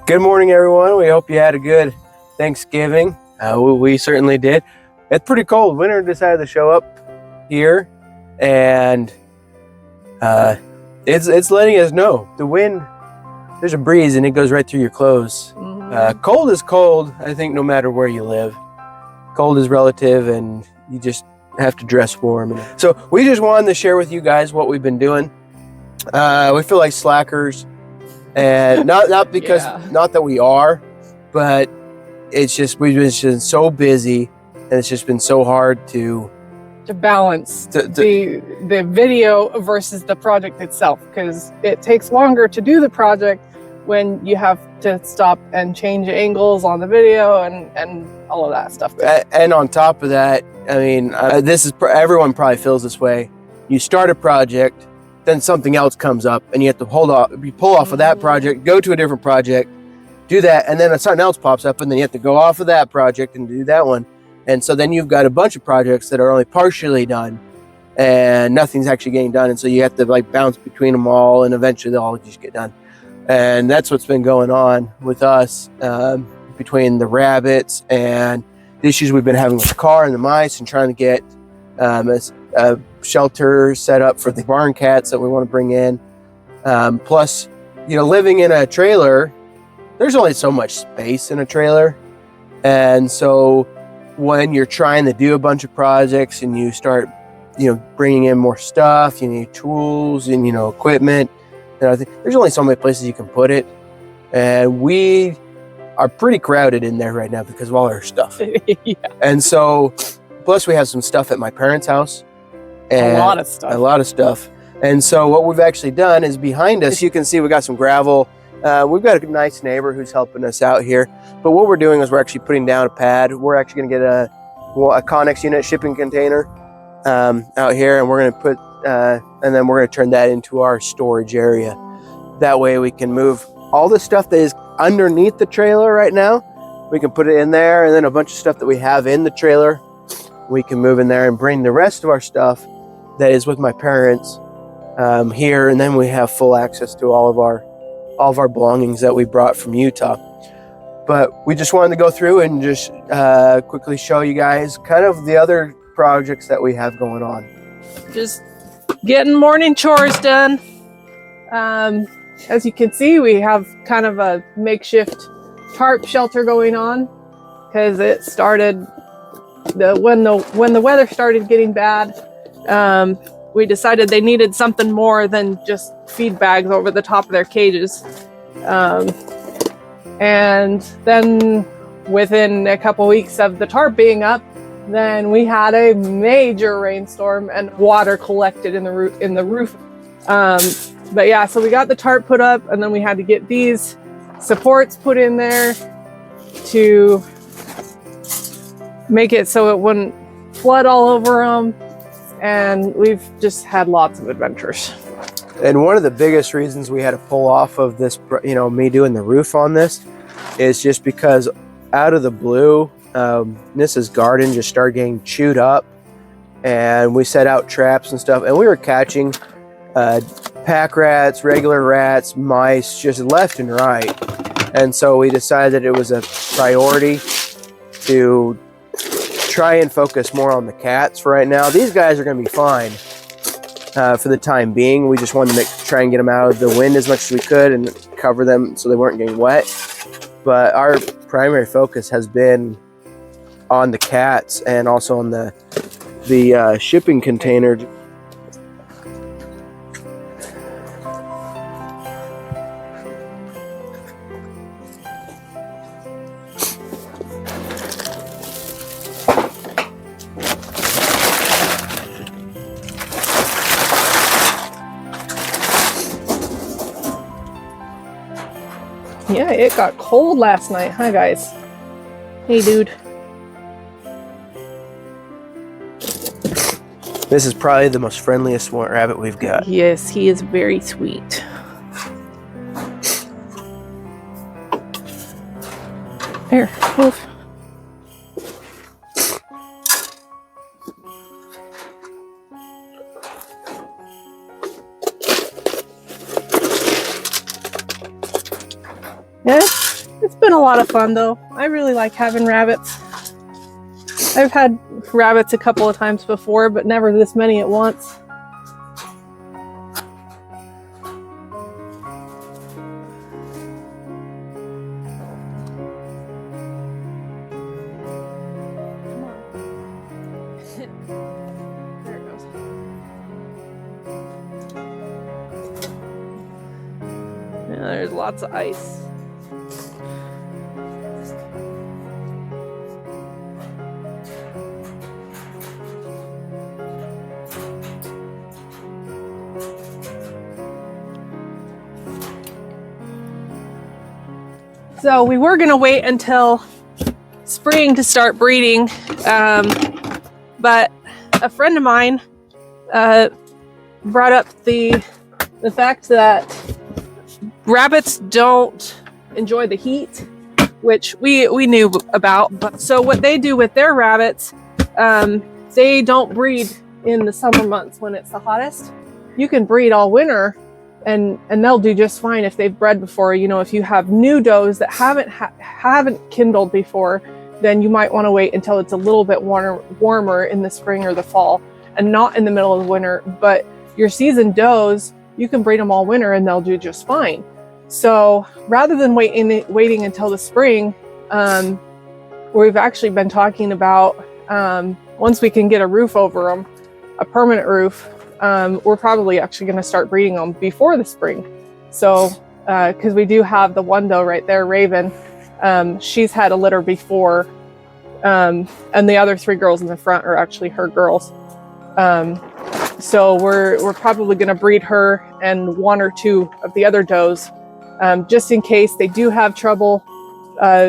Good morning, everyone. We hope you had a good Thanksgiving. We certainly did. It's pretty cold. Winter decided to show up here, and it's letting us know. The wind, there's a breeze, and it goes right through your clothes. Cold is cold, I think, no matter where you live. Cold is relative, and you just have to dress warm. So we just wanted to share with you guys what we've been doing. We feel like slackers. And not because not that we are, but it's just we've been so busy, and it's just been so hard to balance the video versus the project itself, because it takes longer to do the project when you have to stop and change angles on the video and all of that stuff. And on top of that, I mean, this is everyone probably feels this way. You start a project, then something else comes up, and you have to pull off of that project, go to a different project, do that, and then something else pops up, and then you have to go off of that project and do that one. And so then you've got a bunch of projects that are only partially done, and nothing's actually getting done. And so you have to like bounce between them all, and eventually they'll all just get done. And that's what's been going on with us, between the rabbits and the issues we've been having with the car and the mice, and trying to get a shelter set up for the barn cats that we want to bring in. Plus, living in a trailer, there's only so much space in a trailer. And so when you're trying to do a bunch of projects and you start, bringing in more stuff, you need tools and, equipment, and I think there's only so many places you can put it. And we are pretty crowded in there right now because of all our stuff. Yeah. And so, plus we have some stuff at my parents' house. And a lot of stuff. And so what we've actually done is behind us, you can see we got some gravel. We've got a nice neighbor who's helping us out here. But what we're doing is we're actually putting down a pad. We're actually going to get a Connex unit shipping container out here, and we're going to put, and then we're going to turn that into our storage area. That way we can move all the stuff that is underneath the trailer right now. We can put it in there, and then a bunch of stuff that we have in the trailer, we can move in there and bring the rest of our stuff that is with my parents here, and then we have full access to all of our belongings that we brought from Utah. But we just wanted to go through and just quickly show you guys kind of the other projects that we have going on. Just getting morning chores done. As you can see, we have kind of a makeshift tarp shelter going on because it started when the weather started getting bad. We decided they needed something more than just feed bags over the top of their cages. And then within a couple weeks of the tarp being up, then we had a major rainstorm and water collected in the roof. But yeah, so we got the tarp put up, and then we had to get these supports put in there to make it so it wouldn't flood all over them. And we've just had lots of adventures. And one of the biggest reasons we had to pull off of this, me doing the roof on this, is just because out of the blue, Nissa's garden just started getting chewed up, and we set out traps and stuff, and we were catching pack rats, regular rats, mice, just left and right. And so we decided that it was a priority to try and focus more on the cats for right now. These guys are going to be fine for the time being. We just wanted to try and get them out of the wind as much as we could and cover them so they weren't getting wet. But our primary focus has been on the cats and also on the shipping container. Yeah, it got cold last night, huh, guys? Hey, dude. This is probably the most friendliest rabbit we've got. Yes, he is very sweet. Here, move. Yeah, a lot of fun though. I really like having rabbits. I've had rabbits a couple of times before, but never this many at once. There it goes. Yeah, there's lots of ice. So we were gonna wait until spring to start breeding, but a friend of mine brought up the fact that rabbits don't enjoy the heat, which we knew about. But so what they do with their rabbits, they don't breed in the summer months when it's the hottest. You can breed all winter, and they'll do just fine if they've bred before. You know, if you have new does that haven't kindled before, then you might want to wait until it's a little bit warmer in the spring or the fall, and not in the middle of the winter. But your seasoned does, you can breed them all winter and they'll do just fine. So rather than waiting until the spring, we've actually been talking about once we can get a roof over them, a permanent roof, we're probably actually going to start breeding them before the spring. So, because we do have the one doe right there, Raven. She's had a litter before, and the other 3 girls in the front are actually her girls. So we're probably going to breed her and 1 or 2 of the other does, just in case they do have trouble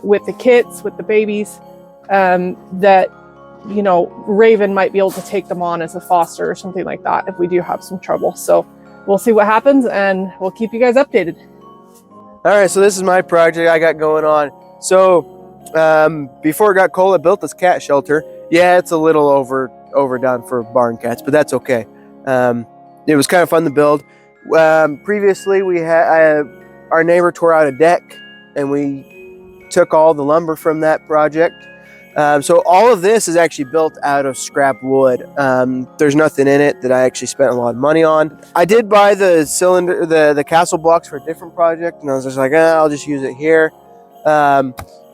with the kits, with the babies, that, you know, Raven might be able to take them on as a foster or something like that if we do have some trouble. So we'll see what happens, and we'll keep you guys updated. All right, so this is my project I got going on. So before it got cold, I built this cat shelter. Yeah, it's a little overdone for barn cats, but that's okay. It was kind of fun to build. Previously, we had our neighbor tore out a deck, and we took all the lumber from that project. So all of this is actually built out of scrap wood. There's nothing in it that I actually spent a lot of money on. I did buy the cylinder, the castle blocks for a different project, and I was just like, I'll just use it here.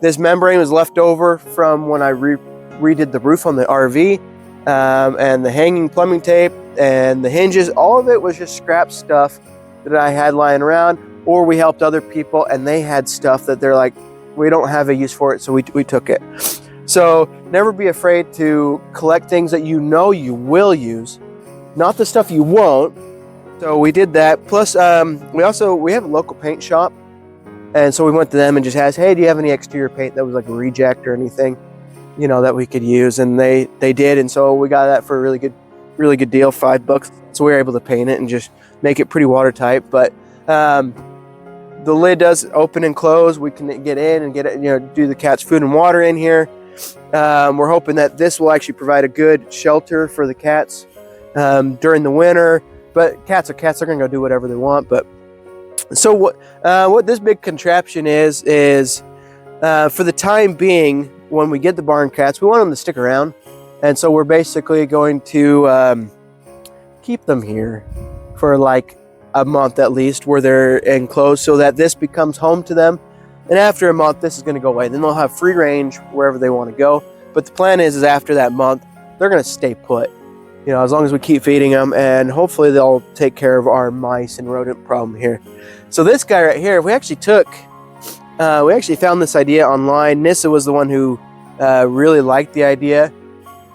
This membrane was left over from when I redid the roof on the RV, and the hanging plumbing tape and the hinges. All of it was just scrap stuff that I had lying around, or we helped other people and they had stuff that they're like, we don't have a use for it, so we took it. So never be afraid to collect things that you know you will use, not the stuff you won't. So we did that. Plus, we have a local paint shop, and so we went to them and just asked, hey, do you have any exterior paint that was like a reject or anything, you know, that we could use? And they did, and so we got that for a really good deal, $5. So we were able to paint it and just make it pretty watertight. But the lid does open and close. We can get in and get it, you know, do the cat's food and water in here. We're hoping that this will actually provide a good shelter for the cats during the winter. But cats are cats; they're gonna go do whatever they want. But so what this big contraption is for the time being, when we get the barn cats, we want them to stick around, and so we're basically going to keep them here for like a month at least, where they're enclosed, so that this becomes home to them. And after a month, this is going to go away. Then they'll have free range wherever they want to go. But the plan is after that month, they're going to stay put, you know, as long as we keep feeding them, and hopefully they'll take care of our mice and rodent problem here. So this guy right here, we actually found this idea online. Nissa was the one who really liked the idea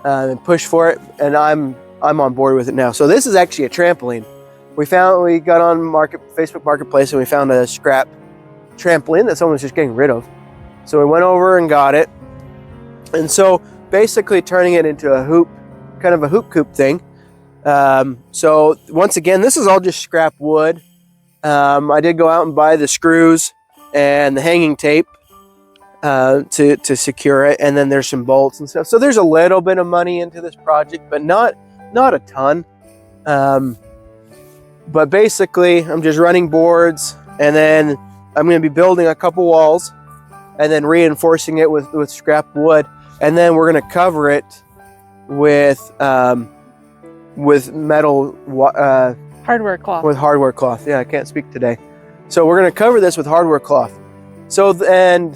and pushed for it, and I'm on board with it now. So this is actually a trampoline. We got on Facebook Marketplace, and we found a scrap trampoline that someone was just getting rid of. So we went over and got it, and so basically turning it into a hoop, kind of a hoop coop thing. So once again, this is all just scrap wood. I did go out and buy the screws and the hanging tape to secure it, and then there's some bolts and stuff. So there's a little bit of money into this project, but not a ton. But basically, I'm just running boards, and then I'm going to be building a couple walls and then reinforcing it with scrap wood, and then we're going to cover it with metal Hardware cloth. with hardware cloth. Yeah, I can't speak today. So we're going to cover this with hardware cloth. So and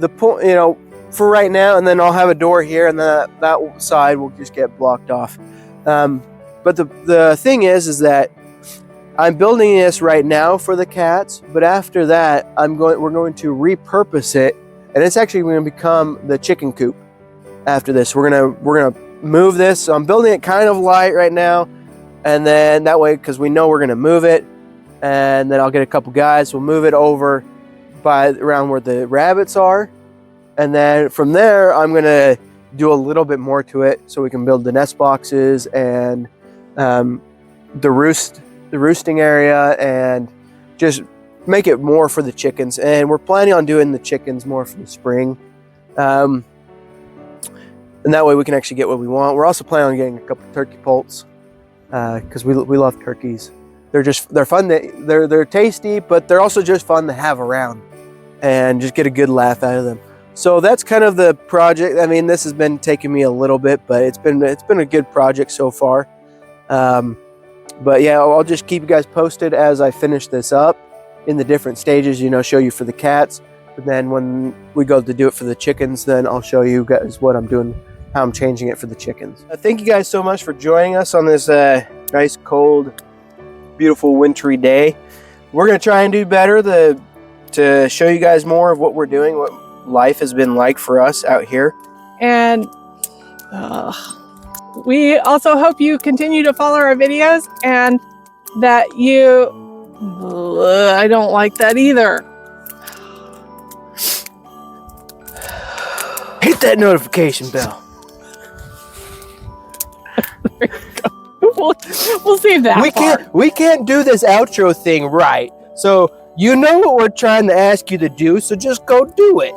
the point, you know, for right now, and then I'll have a door here, and then that side will just get blocked off. But the thing is that I'm building this right now for the cats, but after that, we're going to repurpose it, and it's actually going to become the chicken coop. After this, we're gonna move this. So I'm building it kind of light right now, and then that way, because we know we're gonna move it, and then I'll get a couple guys. We'll move it over by around where the rabbits are, and then from there, I'm gonna do a little bit more to it so we can build the nest boxes and the roosting area, and just make it more for the chickens. And we're planning on doing the chickens more for the spring, and that way we can actually get what we want. We're also planning on getting a couple turkey poults because we love turkeys. They're fun. They're tasty, but they're also just fun to have around and just get a good laugh out of them. So that's kind of the project. I mean, this has been taking me a little bit, but it's been a good project so far. But yeah, I'll just keep you guys posted as I finish this up in the different stages, you know, show you for the cats. But then when we go to do it for the chickens, then I'll show you guys what I'm doing, how I'm changing it for the chickens. Thank you guys so much for joining us on this nice, cold, beautiful, wintry day. We're going to try and do better to show you guys more of what we're doing, what life has been like for us out here. And we also hope you continue to follow our videos, and that you... I don't like that either. Hit that notification bell. There you go. We'll save that. We can't do this outro thing right. So you know what we're trying to ask you to do, so just go do it.